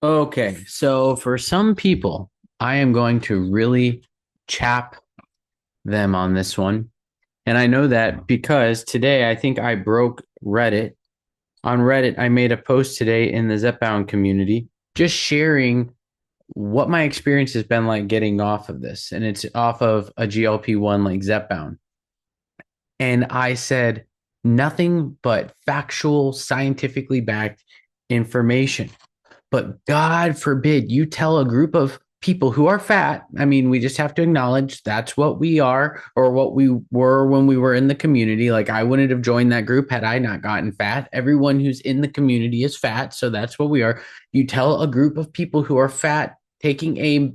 Okay, so for some people, I am going to really chap them on this one. And I know that because today I think I broke Reddit. On Reddit, I made a post today in the Zepbound community just sharing what my experience has been like getting off of this. And it's off of a GLP-1 like Zepbound. And I said nothing but factual, scientifically backed information. But God forbid you tell a group of people who are fat. I mean, we just have to acknowledge that's what we are or what we were when we were in the community. Like, I wouldn't have joined that group had I not gotten fat. Everyone who's in the community is fat. So that's what we are. You tell a group of people who are fat taking a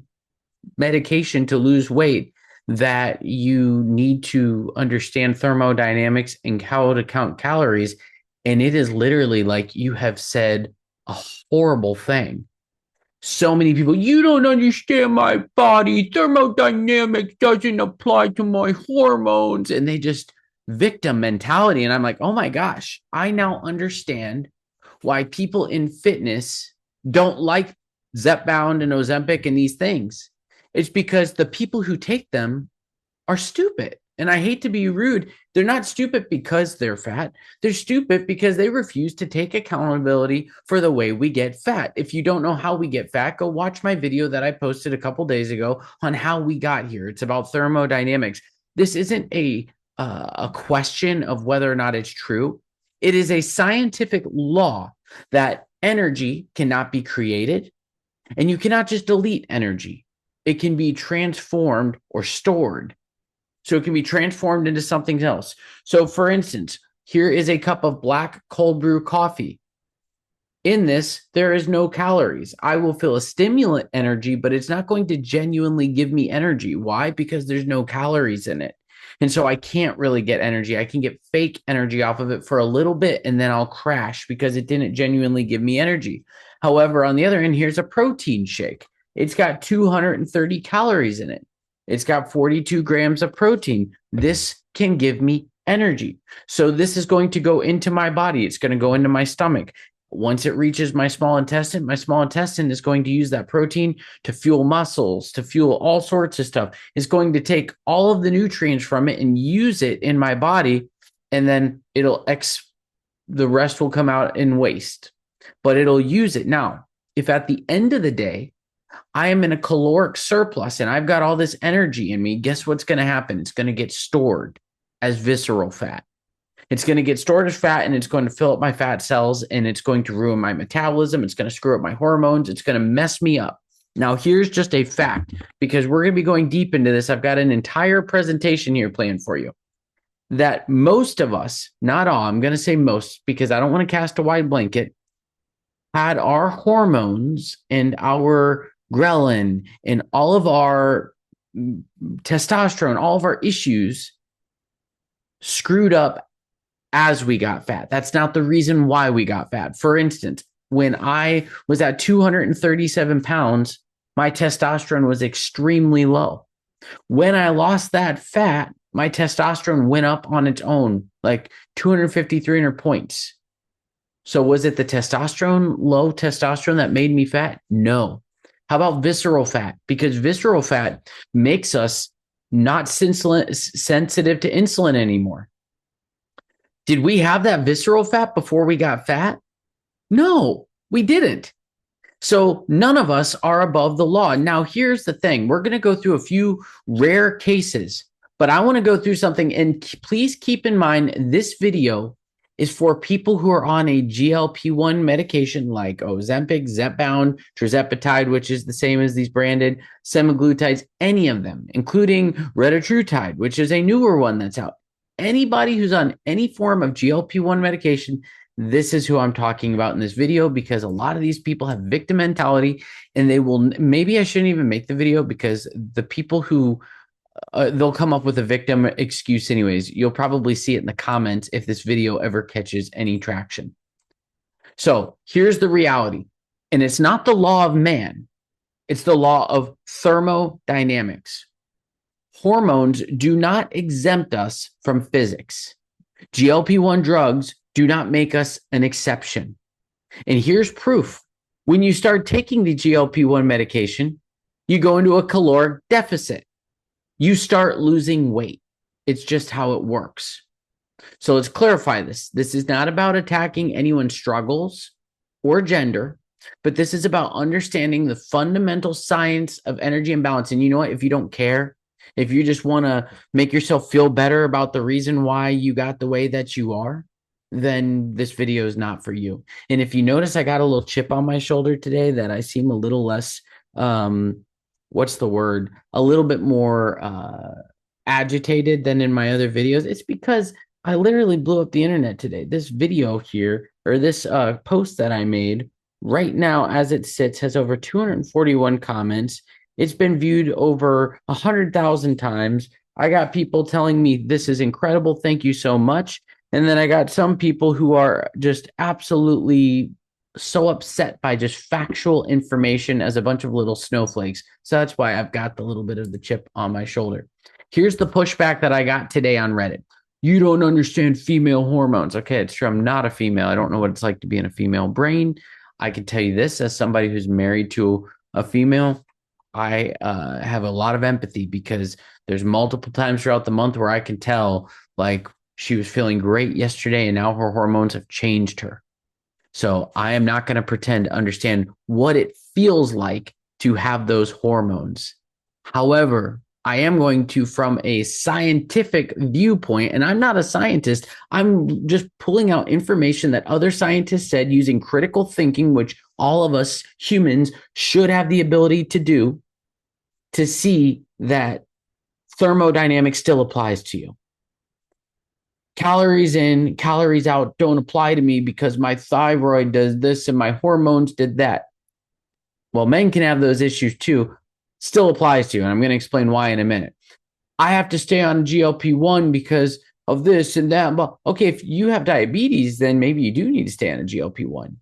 medication to lose weight that you need to understand thermodynamics and how to count calories. And it is literally like you have said a horrible thing. So many people, you don't understand my body. Thermodynamics doesn't apply to my hormones. And they just victim mentality. And I'm like, oh my gosh, I now understand why people in fitness don't like Zepbound and Ozempic and these things. It's because the people who take them are stupid. And I hate to be rude. They're not stupid because they're fat. They're stupid because they refuse to take accountability for the way we get fat. If you don't know how we get fat, go watch my video that I posted a couple days ago on how we got here. It's about thermodynamics. This isn't a question of whether or not it's true. It is a scientific law that energy cannot be created, and you cannot just delete energy. It can be transformed or stored. So it can be transformed into something else. So, for instance, here is a cup of black cold brew coffee. In this, there is no calories. I will feel a stimulant energy, but it's not going to genuinely give me energy. Why? Because there's no calories in it. And so I can't really get energy. I can get fake energy off of it for a little bit and then I'll crash because it didn't genuinely give me energy. However, on the other hand, here's a protein shake. It's got 230 calories in it. It's got 42 grams of protein. This can give me energy. So this is going to go into my body. It's going to go into my stomach. Once it reaches my small intestine is going to use that protein to fuel muscles, to fuel all sorts of stuff. It's going to take all of the nutrients from it and use it in my body, and then the rest will come out in waste. But it'll use it. Now, if at the end of the day, I am in a caloric surplus and I've got all this energy in me, guess what's going to happen? It's going to get stored as visceral fat. It's going to get stored as fat and it's going to fill up my fat cells and it's going to ruin my metabolism. It's going to screw up my hormones. It's going to mess me up. Now, here's just a fact because we're going to be going deep into this. I've got an entire presentation here planned for you that most of us, not all, I'm going to say most because I don't want to cast a wide blanket, had our hormones and our ghrelin and all of our testosterone, all of our issues screwed up as we got fat. That's not the reason why we got fat. For instance, when I was at 237 pounds, my testosterone was extremely low. When I lost that fat, my testosterone went up on its own, like 250, 300 points. So was it the low testosterone that made me fat? No. How about visceral fat? Because visceral fat makes us not sensitive to insulin anymore. Did we have that visceral fat before we got fat? No, we didn't. So none of us are above the law. Now, here's the thing. We're going to go through a few rare cases, but I want to go through something. And please keep in mind, this video is for people who are on a GLP-1 medication like Ozempic, Zepbound, tirzepatide, which is the same as these branded, semaglutides, any of them, including retatrutide, which is a newer one that's out. Anybody who's on any form of GLP-1 medication, this is who I'm talking about in this video because a lot of these people have victim mentality and they will, maybe I shouldn't even make the video because the people who they'll come up with a victim excuse anyways. You'll probably see it in the comments if this video ever catches any traction. So here's the reality. And it's not the law of man. It's the law of thermodynamics. Hormones do not exempt us from physics. GLP-1 drugs do not make us an exception. And here's proof. When you start taking the GLP-1 medication, you go into a caloric deficit. You start losing weight. It's just how it works. So let's clarify this. This is not about attacking anyone's struggles or gender, but this is about understanding the fundamental science of energy and balance. And you know what? If you don't care, if you just want to make yourself feel better about the reason why you got the way that you are, then this video is not for you. And if you notice, I got a little chip on my shoulder today that I seem a little less, what's the word? A little bit more agitated than in my other videos. It's because I literally blew up the internet today. This video here, or this post that I made right now as it sits, has over 241 comments. It's been viewed over 100,000 times. I got people telling me this is incredible. Thank you so much. And then I got some people who are just absolutely so upset by just factual information as a bunch of little snowflakes. So that's why I've got the little bit of the chip on my shoulder. Here's the pushback that I got today on Reddit. You don't understand female hormones. Okay, it's true. I'm not a female. I don't know what it's like to be in a female brain. I can tell you this as somebody who's married to a female. I have a lot of empathy because there's multiple times throughout the month where I can tell, like, she was feeling great yesterday and now her hormones have changed her. So I am not going to pretend to understand what it feels like to have those hormones. However, I am going to, from a scientific viewpoint, and I'm not a scientist, I'm just pulling out information that other scientists said using critical thinking, which all of us humans should have the ability to do, to see that thermodynamics still applies to you. Calories in, calories out don't apply to me because my thyroid does this and my hormones did that. Well, men can have those issues too. Still applies to you. And I'm going to explain why in a minute. I have to stay on GLP-1 because of this and that. But okay, if you have diabetes, then maybe you do need to stay on a GLP-1.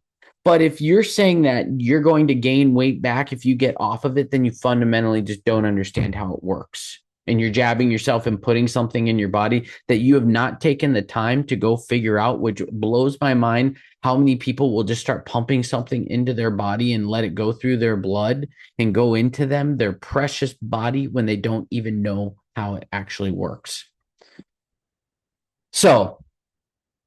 But if you're saying that you're going to gain weight back if you get off of it, then you fundamentally just don't understand how it works. And you're jabbing yourself and putting something in your body that you have not taken the time to go figure out, which blows my mind how many people will just start pumping something into their body and let it go through their blood and go into them, their precious body, when they don't even know how it actually works. So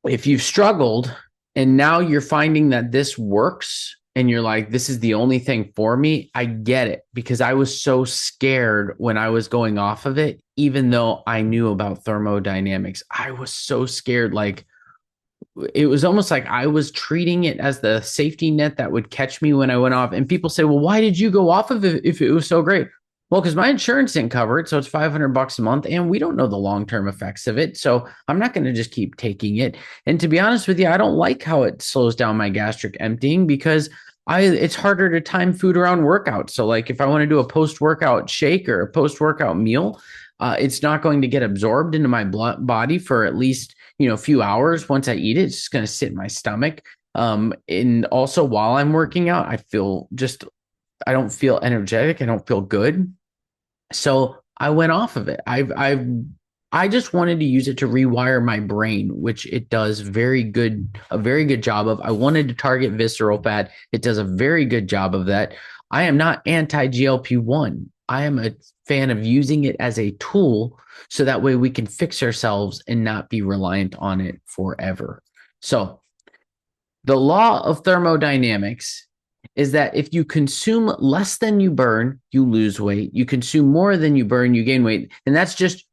if you've struggled and now you're finding that this works, and you're like, this is the only thing for me, I get it, because I was so scared when I was going off of it, even though I knew about thermodynamics. I was so scared. Like, it was almost like I was treating it as the safety net that would catch me when I went off. And people say, well, why did you go off of it if it was so great? Well, because my insurance didn't cover it. So it's $500 a month and we don't know the long-term effects of it. So I'm not going to just keep taking it. And to be honest with you, I don't like how it slows down my gastric emptying because it's harder to time food around workouts. So like if I want to do a post-workout shake or a post-workout meal, it's not going to get absorbed into my body for at least, a few hours. Once I eat it, it's just going to sit in my stomach. And also while I'm working out, I don't feel energetic. I don't feel good. So I went off of it. I just wanted to use it to rewire my brain, which it does a very good job of. I wanted to target visceral fat. It does a very good job of that. I am not anti-GLP-1. I am a fan of using it as a tool so that way we can fix ourselves and not be reliant on it forever. So the law of thermodynamics is that if you consume less than you burn, you lose weight. You consume more than you burn, you gain weight. And that's just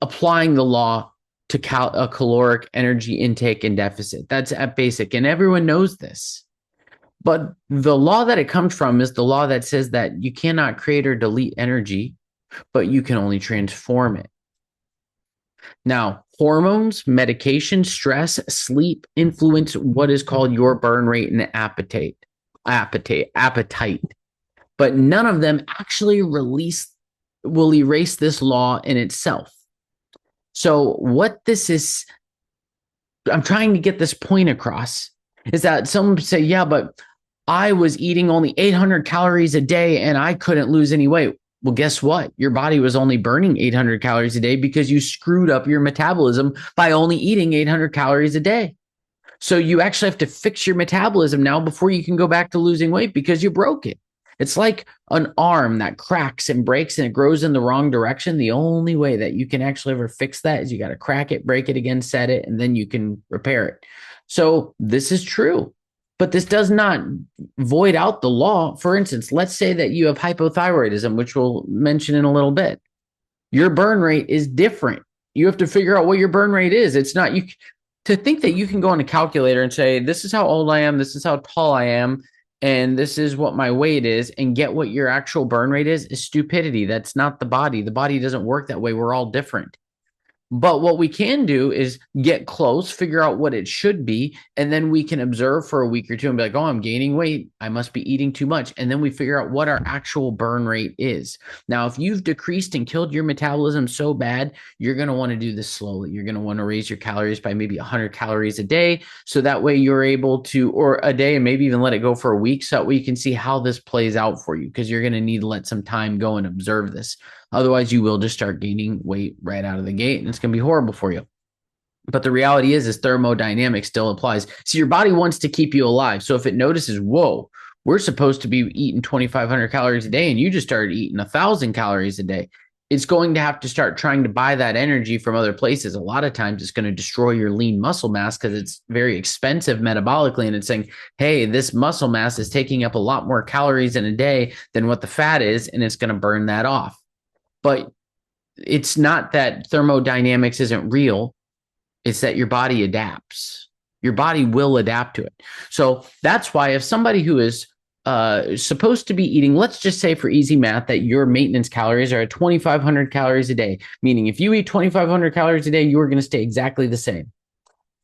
applying the law to a caloric energy intake and deficit. That's at basic, and everyone knows this. But the law that it comes from is the law that says that you cannot create or delete energy, but you can only transform it. Now, hormones, medication, stress, sleep influence what is called your burn rate and appetite. But none of them actually will erase this law in itself. So what this is, I'm trying to get this point across, is that some say, yeah, but I was eating only 800 calories a day and I couldn't lose any weight. Well, guess what? Your body was only burning 800 calories a day because you screwed up your metabolism by only eating 800 calories a day. So you actually have to fix your metabolism now before you can go back to losing weight because you broke it. It's like an arm that cracks and breaks and it grows in the wrong direction. The only way that you can actually ever fix that is you got to crack it, break it again, set it, and then you can repair it. So this is true, but this does not void out the law. For instance, let's say that you have hypothyroidism, which we'll mention in a little bit. Your burn rate is different. You have to figure out what your burn rate is. It's not you to think that you can go on a calculator and say, this is how old I am, this is how tall I am, and this is what my weight is, and get what your actual burn rate is stupidity. That's not the body. The body doesn't work that way. We're all different. But what we can do is get close, figure out what it should be, and then we can observe for a week or two and be like, oh, I'm gaining weight. I must be eating too much. And then we figure out what our actual burn rate is. Now, if you've decreased and killed your metabolism so bad, you're going to want to do this slowly. You're going to want to raise your calories by maybe 100 calories a day. So that way you're able to, or a day, and maybe even let it go for a week. So that way you can see how this plays out for you, because you're going to need to let some time go and observe this. Otherwise, you will just start gaining weight right out of the gate, and it's going to be horrible for you. But the reality is thermodynamics still applies. So your body wants to keep you alive. So if it notices, whoa, we're supposed to be eating 2,500 calories a day, and you just started eating 1,000 calories a day, it's going to have to start trying to buy that energy from other places. A lot of times it's going to destroy your lean muscle mass because it's very expensive metabolically. And it's saying, hey, this muscle mass is taking up a lot more calories in a day than what the fat is, and it's going to burn that off. But it's not that thermodynamics isn't real. It's that your body adapts. Your body will adapt to it. So that's why if somebody who is supposed to be eating, let's just say for easy math, that your maintenance calories are at 2,500 calories a day, meaning if you eat 2,500 calories a day, you are going to stay exactly the same.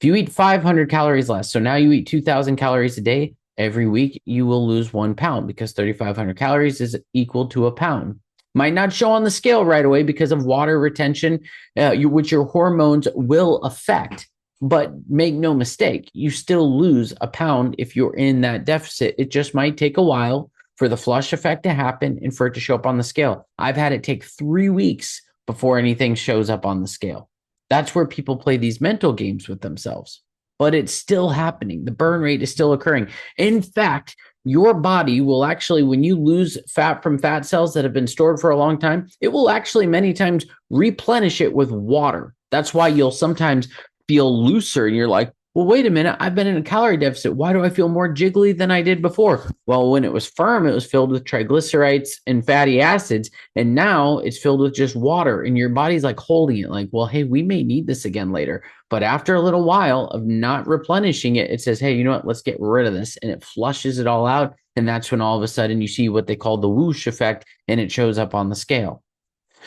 If you eat 500 calories less, so now you eat 2,000 calories a day, every week you will lose 1 pound because 3,500 calories is equal to a pound. Might not show on the scale right away because of water retention, which your hormones will affect. But make no mistake, you still lose a pound if you're in that deficit. It just might take a while for the flush effect to happen and for it to show up on the scale. I've had it take 3 weeks before anything shows up on the scale. That's where people play these mental games with themselves. But it's still happening. The burn rate is still occurring. In fact, your body will actually, when you lose fat from fat cells that have been stored for a long time, it will actually many times replenish it with water. That's why you'll sometimes feel looser and you're like, well, wait a minute, I've been in a calorie deficit. Why do I feel more jiggly than I did before? Well, when it was firm, it was filled with triglycerides and fatty acids. And now it's filled with just water. And your body's like holding it like, well, hey, we may need this again later. But after a little while of not replenishing it, it says, hey, you know what? Let's get rid of this. And it flushes it all out. And that's when all of a sudden you see what they call the whoosh effect, and it shows up on the scale.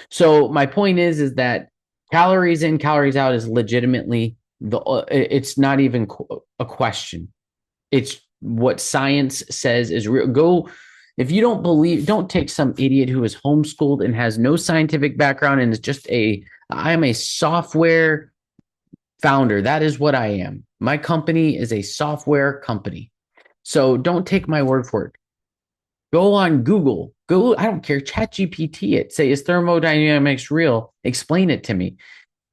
So my point is that calories in, calories out is legitimately it's not even a question. It's what science says is real. If you don't believe, don't take some idiot who is homeschooled and has no scientific background and is just I am a software founder. That is what I am. My company is a software company. So don't take my word for it. Go on Google. Go, I don't care, ChatGPT it. Say, is thermodynamics real? Explain it to me.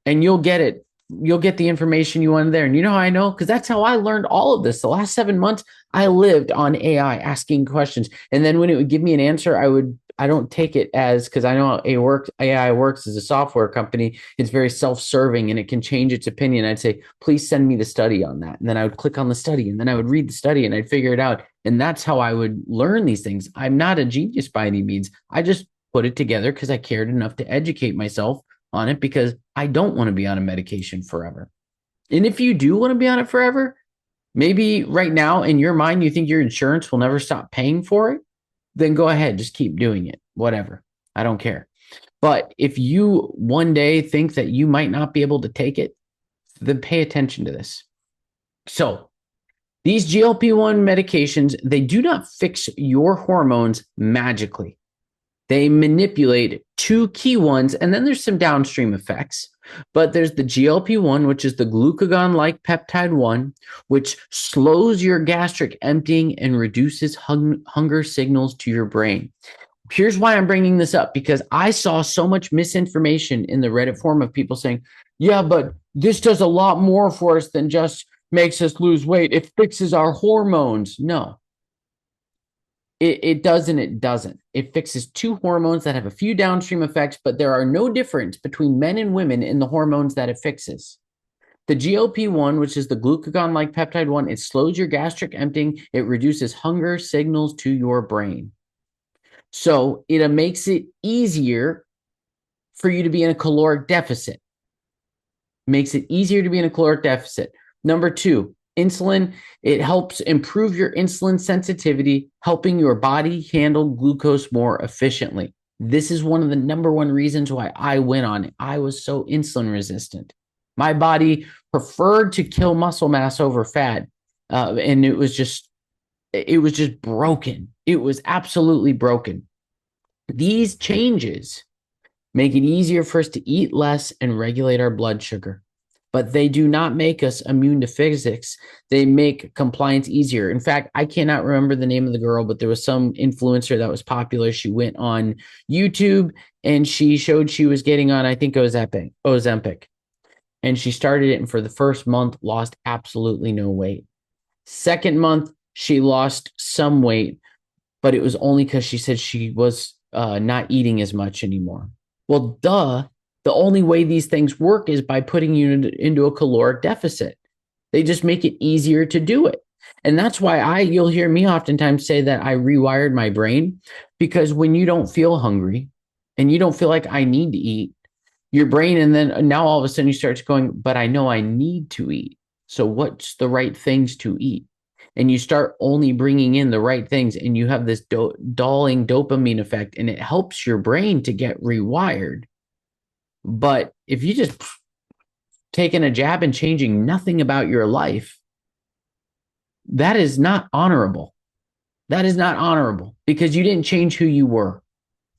And you'll get it. You'll get the information you want there. And you know how I know? Because that's how I learned all of this. The last 7 months, I lived on AI, asking questions. And then when it would give me an answer, I don't take it as, because I know how AI works as a software company. It's very self-serving and it can change its opinion. I'd say, please send me the study on that. And then I would click on the study and then I would read the study and I'd figure it out. And that's how I would learn these things. I'm not a genius by any means. I just put it together because I cared enough to educate myself on it, because I don't want to be on a medication forever. And if you do want to be on it forever, maybe right now in your mind, you think your insurance will never stop paying for it, then go ahead, just keep doing it, whatever. I don't care. But if you one day think that you might not be able to take it, then pay attention to this. So these GLP-1 medications, they do not fix your hormones magically. They manipulate two key ones, and then there's some downstream effects. But there's the GLP-1, which is the glucagon-like peptide 1, which slows your gastric emptying and reduces hunger signals to your brain. Here's why I'm bringing this up, because I saw so much misinformation in the Reddit forum of people saying, yeah, but this does a lot more for us than just makes us lose weight. It fixes our hormones. No, it does and it doesn't. It fixes two hormones that have a few downstream effects, but there are no difference between men and women in the hormones that it fixes. The GLP1, which is the glucagon-like peptide one, it slows your gastric emptying. It reduces hunger signals to your brain. So it makes it easier for you to be in a caloric deficit. Makes it easier to be in a caloric deficit. Number two, insulin. It helps improve your insulin sensitivity, helping your body handle glucose more efficiently. This is one of the number one reasons why I went on it. I was so insulin resistant. My body preferred to kill muscle mass over fat, and it was just broken. It was absolutely broken. These changes make it easier for us to eat less and regulate our blood sugar, but they do not make us immune to physics. They make compliance easier. In fact, I cannot remember the name of the girl, but there was some influencer that was popular. She went on YouTube and she showed she was getting on, I think it was Ozempic. And she started it, and for the first month, lost absolutely no weight. Second month, she lost some weight, but it was only because she said she was not eating as much anymore. Well, duh. The only way these things work is by putting you into a caloric deficit. They just make it easier to do it. And that's why you'll hear me oftentimes say that I rewired my brain, because when you don't feel hungry and you don't feel like I need to eat, your brain, and then now all of a sudden you start going, but I know I need to eat. So what's the right things to eat? And you start only bringing in the right things, and you have this dulling dopamine effect, and it helps your brain to get rewired. But if you just taking a jab and changing nothing about your life, that is not honorable. That is not honorable, because you didn't change who you were.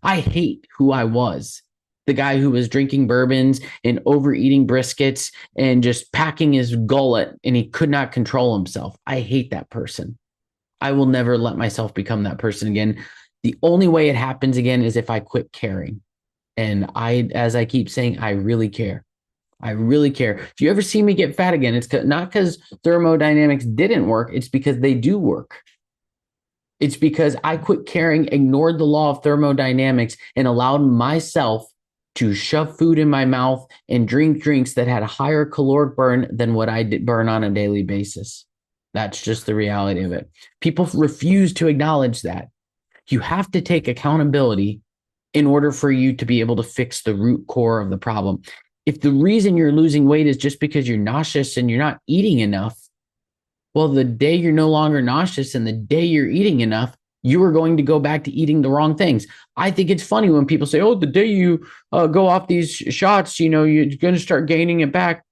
I hate who I was. The guy who was drinking bourbons and overeating briskets and just packing his gullet, and he could not control himself. I hate that person. I will never let myself become that person again. The only way it happens again is if I quit caring. And as I keep saying, I really care. I really care. If you ever see me get fat again, it's not because thermodynamics didn't work. It's because they do work. It's because I quit caring, ignored the law of thermodynamics, and allowed myself to shove food in my mouth and drink drinks that had a higher caloric burn than what I did burn on a daily basis. That's just the reality of it. People refuse to acknowledge that. You have to take accountability in order for you to be able to fix the root core of the problem. If the reason you're losing weight is just because you're nauseous and you're not eating enough, well, the day you're no longer nauseous and the day you're eating enough, you are going to go back to eating the wrong things. I think it's funny when people say, oh, the day you go off these shots, you're going to start gaining it back.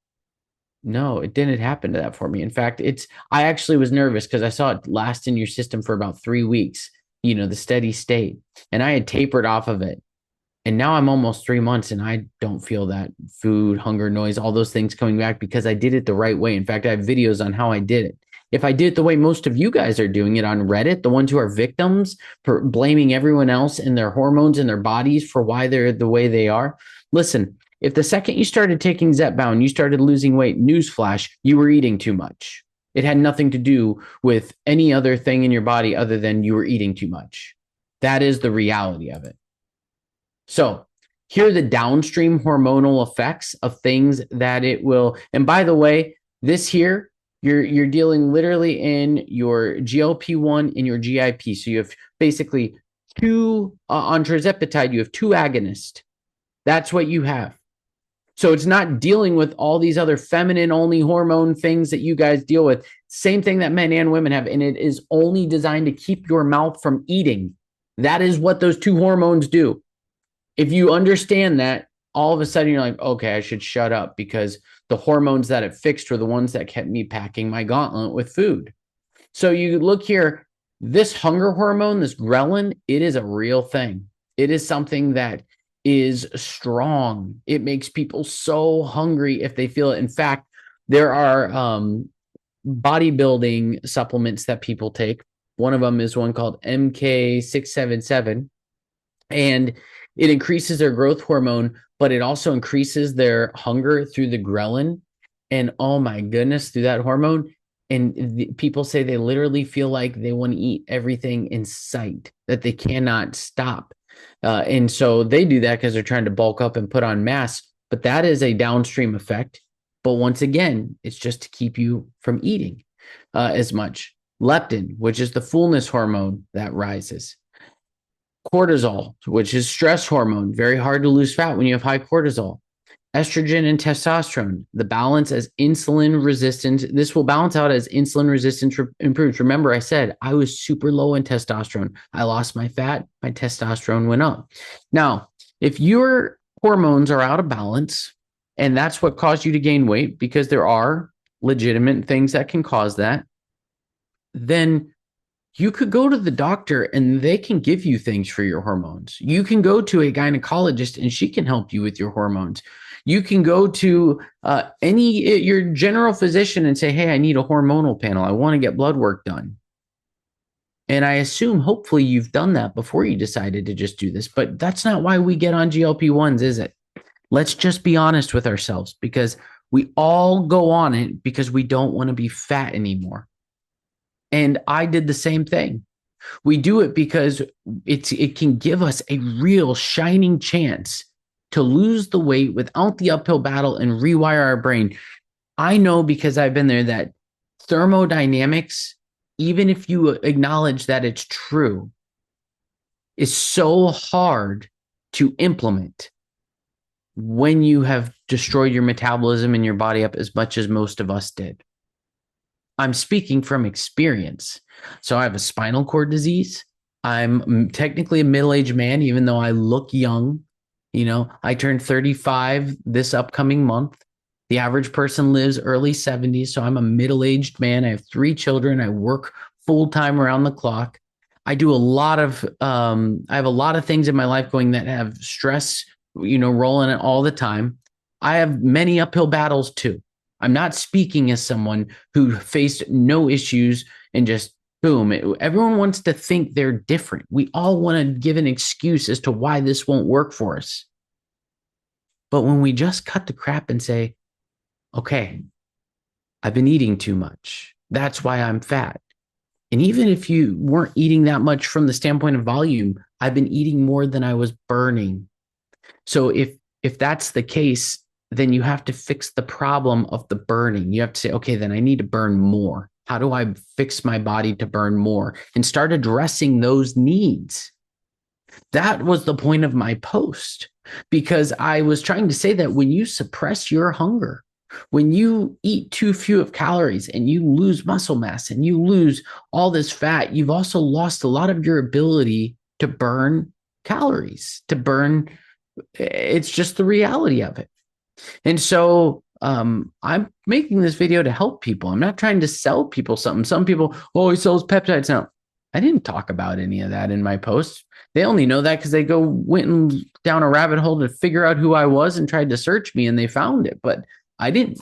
No, it didn't happen to that for me. In fact, I actually was nervous because I saw it last in your system for about 3 weeks, the steady state. And I had tapered off of it. And now I'm almost 3 months and I don't feel that food, hunger, noise, all those things coming back because I did it the right way. In fact, I have videos on how I did it. If I did it the way most of you guys are doing it on Reddit, the ones who are victims for blaming everyone else and their hormones and their bodies for why they're the way they are. Listen, if the second you started taking Zepbound, you started losing weight, newsflash, you were eating too much. It had nothing to do with any other thing in your body other than you were eating too much. That is the reality of it. So here are the downstream hormonal effects of things that it will. And by the way, this here, you're dealing literally in your GLP1 and your GIP. So you have basically two on tirzepatide, you have two agonists. That's what you have. So it's not dealing with all these other feminine only hormone things that you guys deal with. Same thing that men and women have. And it is only designed to keep your mouth from eating. That is what those two hormones do. If you understand that, all of a sudden you're like, okay, I should shut up because the hormones that it fixed were the ones that kept me packing my gauntlet with food. So you look here, this hunger hormone, this ghrelin, it is a real thing. It is something that is strong. It makes people so hungry if they feel it. In fact, there are bodybuilding supplements that people take. One of them is one called MK677, and it increases their growth hormone, but it also increases their hunger through the ghrelin. And oh my goodness, through that hormone. And people say they literally feel like they want to eat everything in sight, that they cannot stop. And so they do that because they're trying to bulk up and put on mass. But that is a downstream effect. But once again, it's just to keep you from eating as much. Leptin, which is the fullness hormone that rises. Cortisol, which is stress hormone, very hard to lose fat when you have high cortisol. Estrogen and testosterone, the balance as insulin resistance. This will balance out as insulin resistance improves. Remember, I said I was super low in testosterone. I lost my fat, my testosterone went up. Now, if your hormones are out of balance, and that's what caused you to gain weight, because there are legitimate things that can cause that, then you could go to the doctor and they can give you things for your hormones. You can go to a gynecologist and she can help you with your hormones. You can go to your general physician and say, hey, I need a hormonal panel. I want to get blood work done. And I assume hopefully you've done that before you decided to just do this, but that's not why we get on GLP-1s, is it? Let's just be honest with ourselves, because we all go on it because we don't want to be fat anymore. And I did the same thing. We do it because it can give us a real shining chance to lose the weight without the uphill battle and rewire our brain. I know, because I've been there, that thermodynamics, even if you acknowledge that it's true, is so hard to implement when you have destroyed your metabolism and your body up as much as most of us did. I'm speaking from experience. So I have a spinal cord disease. I'm technically a middle-aged man, even though I look young. You know, I turned 35 this upcoming month. The average person lives early 70s. So I'm a middle-aged man. I have 3 children. I work full-time around the clock. I do a lot of, I have a lot of things in my life going that have stress, rolling it all the time. I have many uphill battles too. I'm not speaking as someone who faced no issues and just boom. Everyone wants to think they're different. We all want to give an excuse as to why this won't work for us. But when we just cut the crap and say, okay, I've been eating too much. That's why I'm fat. And even if you weren't eating that much from the standpoint of volume, I've been eating more than I was burning. So if that's the case, then you have to fix the problem of the burning. You have to say, okay, then I need to burn more. How do I fix my body to burn more? And start addressing those needs. That was the point of my post, because I was trying to say that when you suppress your hunger, when you eat too few of calories and you lose muscle mass and you lose all this fat, you've also lost a lot of your ability to burn calories, to burn. It's just the reality of it. And so I'm making this video to help people. I'm not trying to sell people something. Some people, oh, he sells peptides now. I didn't talk about any of that in my post. They only know that because they went down a rabbit hole to figure out who I was and tried to search me, and they found it. But I didn't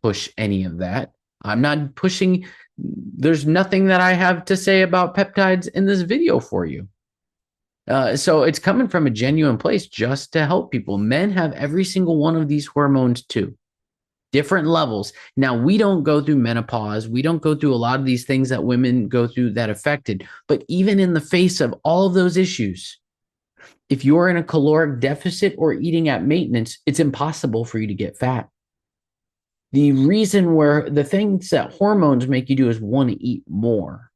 push any of that. I'm not pushing. There's nothing that I have to say about peptides in this video for you. So it's coming from a genuine place just to help people. Men have every single one of these hormones too, different levels. Now, we don't go through menopause. We don't go through a lot of these things that women go through that affected. But even in the face of all of those issues, if you're in a caloric deficit or eating at maintenance, it's impossible for you to get fat. The reason where the things that hormones make you do is want to eat more.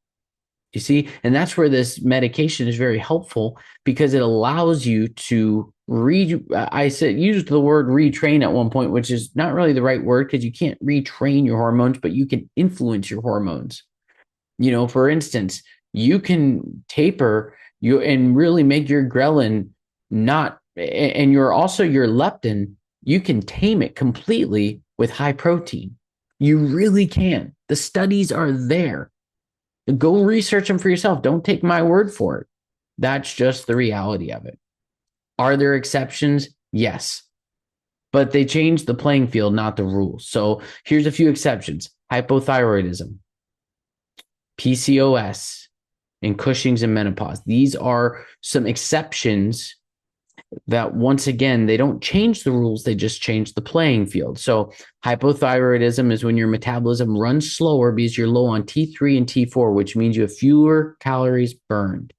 You see, and that's where this medication is very helpful, because it allows you to used the word retrain at one point, which is not really the right word, because you can't retrain your hormones, but you can influence your hormones. For instance, you can taper you and really make your ghrelin and your leptin, you can tame it completely with high protein. You really can. The studies are there. Go research them for yourself. Don't take my word for it. That's just the reality of it. Are there exceptions? Yes. But they changed the playing field, not the rules. So here's a few exceptions. Hypothyroidism, PCOS, and Cushing's and menopause. These are some exceptions that once again, they don't change the rules, they just change the playing field. So hypothyroidism is when your metabolism runs slower because you're low on T3 and T4, which means you have fewer calories burned.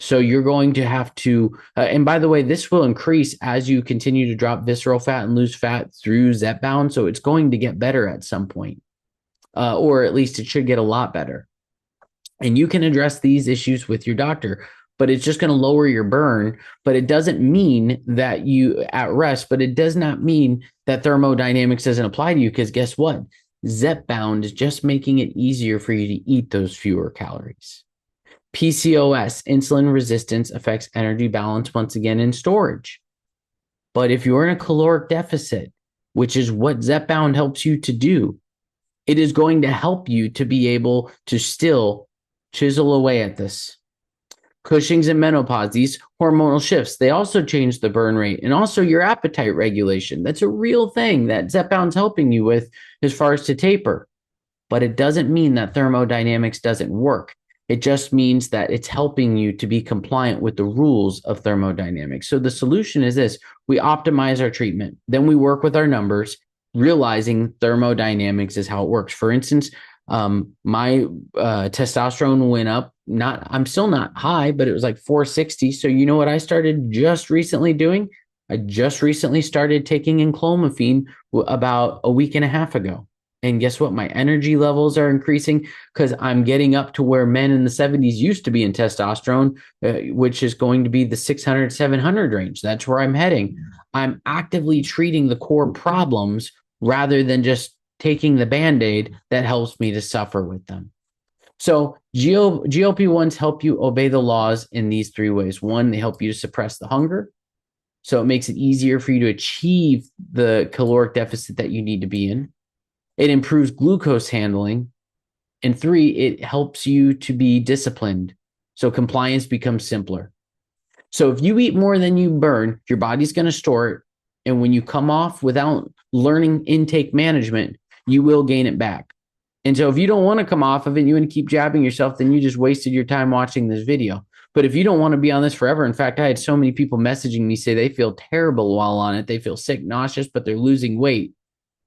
So you're going to have to, and by the way, this will increase as you continue to drop visceral fat and lose fat through Zepbound. So it's going to get better at some point, or at least it should get a lot better. And you can address these issues with your doctor, but it's just going to lower your burn. But it doesn't mean that you at rest, but it does not mean that thermodynamics doesn't apply to you, because guess what? Zepbound is just making it easier for you to eat those fewer calories. PCOS, insulin resistance, affects energy balance once again in storage. But if you're in a caloric deficit, which is what Zepbound helps you to do, it is going to help you to be able to still chisel away at this. Cushing's and menopause, these hormonal shifts, they also change the burn rate and also your appetite regulation. That's a real thing that Zepbound's helping you with as far as to taper. But it doesn't mean that thermodynamics doesn't work. It just means that it's helping you to be compliant with the rules of thermodynamics. So the solution is this: we optimize our treatment. Then we work with our numbers, realizing thermodynamics is how it works. For instance, my testosterone went up. I'm still not high, but it was like 460. So you know what I started just recently doing? I just recently started taking enclomiphene about a week and a half ago. And guess what? My energy levels are increasing because I'm getting up to where men in the 70s used to be in testosterone, which is going to be the 600, 700 range. That's where I'm heading. I'm actively treating the core problems rather than just taking the Band-Aid that helps me to suffer with them. So GLP-1s help you obey the laws in these three ways. One, they help you to suppress the hunger. So it makes it easier for you to achieve the caloric deficit that you need to be in. It improves glucose handling. And three, it helps you to be disciplined. So compliance becomes simpler. So if you eat more than you burn, your body's going to store it. And when you come off without learning intake management, you will gain it back. And so if you don't want to come off of it, and you want to keep jabbing yourself, then you just wasted your time watching this video. But if you don't want to be on this forever, in fact, I had so many people messaging me say they feel terrible while on it. They feel sick, nauseous, but they're losing weight.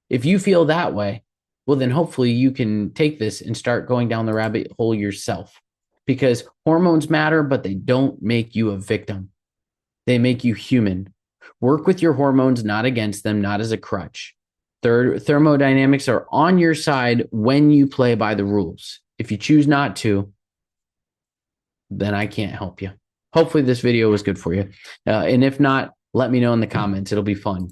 If you feel that way, well, then hopefully you can take this and start going down the rabbit hole yourself, because hormones matter, but they don't make you a victim. They make you human. Work with your hormones, not against them, not as a crutch. Thermodynamics are on your side when you play by the rules. If you choose not to, then I can't help you. Hopefully this video was good for you. And if not, let me know in the comments. It'll be fun.